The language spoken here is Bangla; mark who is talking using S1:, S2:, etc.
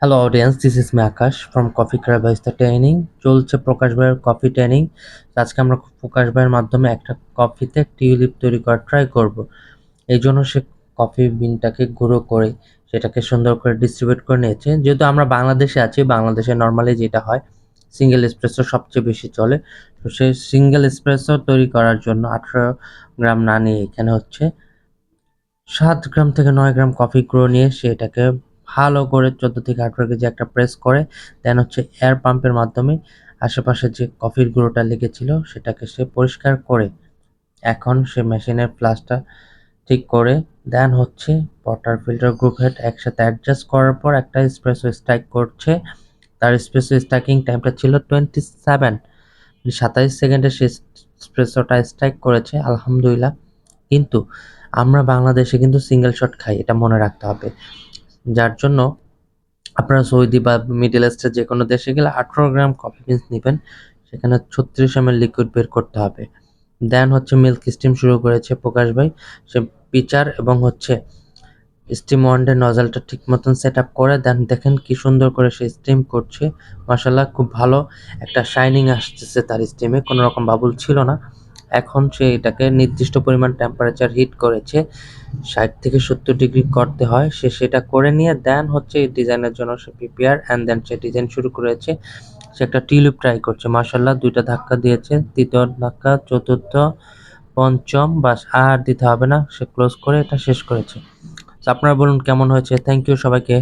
S1: Hello audience, this is me Akash from coffee barista training. চলছে প্রকাশ ভাইয়ের কফি ট্রেনিং। আজকে আমরা প্রকাশ ভাইয়ের মাধ্যমে একটা কফিতে টিউলিপ তৈরি করার ট্রাই করব। এই জন্য সে কফি বিনটাকে গুঁড়ো করে সেটাকে সুন্দর করে ডিস্ট্রিবিউট করে নিয়েছে। যেহেতু আমরা বাংলাদেশে আছি, বাংলাদেশে নর্মালি যেটা হয় সিঙ্গেল এসপ্রেসো সবচেয়ে বেশি চলে। তো সেই সিঙ্গেল এসপ্রেসো তৈরি করার জন্য 18 গ্রাম না নিয়ে এখানে হচ্ছে 7 গ্রাম থেকে 9 গ্রাম কফি গুঁড়ো নিয়ে সেটাকে ভালো করে 14 থেকে 18 কেজি একটা প্রেস করে দেন হচ্ছে এয়ার পাম্পের মাধ্যমে আশেপাশে যে কফির গুঁড়োটা লেগেছিল সেটাকে সে পরিষ্কার করে এখন সে মেশিনের ফ্লাশটা ঠিক করে দেন হচ্ছে পটার ফিল্টার গ্রুপ হেড একসাথে অ্যাডজাস্ট করার পর একটা এসপ্রেসো স্ট্রাইক করছে। তার এসপ্রেসো স্ট্রাইকিং টাইমটা ছিল 27 সেকেন্ডে সে এসপ্রেসোটা স্ট্রাইক করেছে, আলহামদুলিল্লাহ। কিন্তু আমরা বাংলাদেশে কিন্তু সিঙ্গেল শট খাই, এটা মনে রাখতে হবে। যার জন্য আপনারা সৌদি বা মিডল ইস্টের যে কোনো দেশে গেলে 18 গ্রাম কফি বিনস নেবেন, সেখানে 36 ml লিকুইড বের করতে হবে। দেন হচ্ছে মিল্ক স্টিম শুরু করেছে প্রকাশ ভাই। সে পিচার এবং হচ্ছে স্টিম ওয়ান্ডের নজলটা ঠিক মতন সেট আপ করে দেন দেখেন কি সুন্দর করে সে স্টিম করছে। মাশাল্লাহ, খুব ভালো একটা শাইনিং আসতেছে তার স্টিমে, কোনো রকম বাবুল ছিল না। এখন সে এটাকে নির্দিষ্ট পরিমাণ টেম্পারেচার হিট করেছে, 60 থেকে 70 ডিগ্রি করতে হয়। সে সেটা করে নিয়ে দেন হচ্ছে এই ডিজাইনের জন্য সে প্রিপেয়ার অ্যান্ড দেন সে ডিজাইন শুরু করেছে। সে একটা টিউলিপ ট্রাই করছে, মাশাল্লাহ 2টা ধাক্কা দিয়েছে, তৃতীয় ধাক্কা, চতুর্থ, পঞ্চম, বাস আর দিতে হবে না, সে ক্লোজ করে এটা শেষ করেছে। তো আপনারা বলুন কেমন হয়েছে। থ্যাংক ইউ সবাইকে।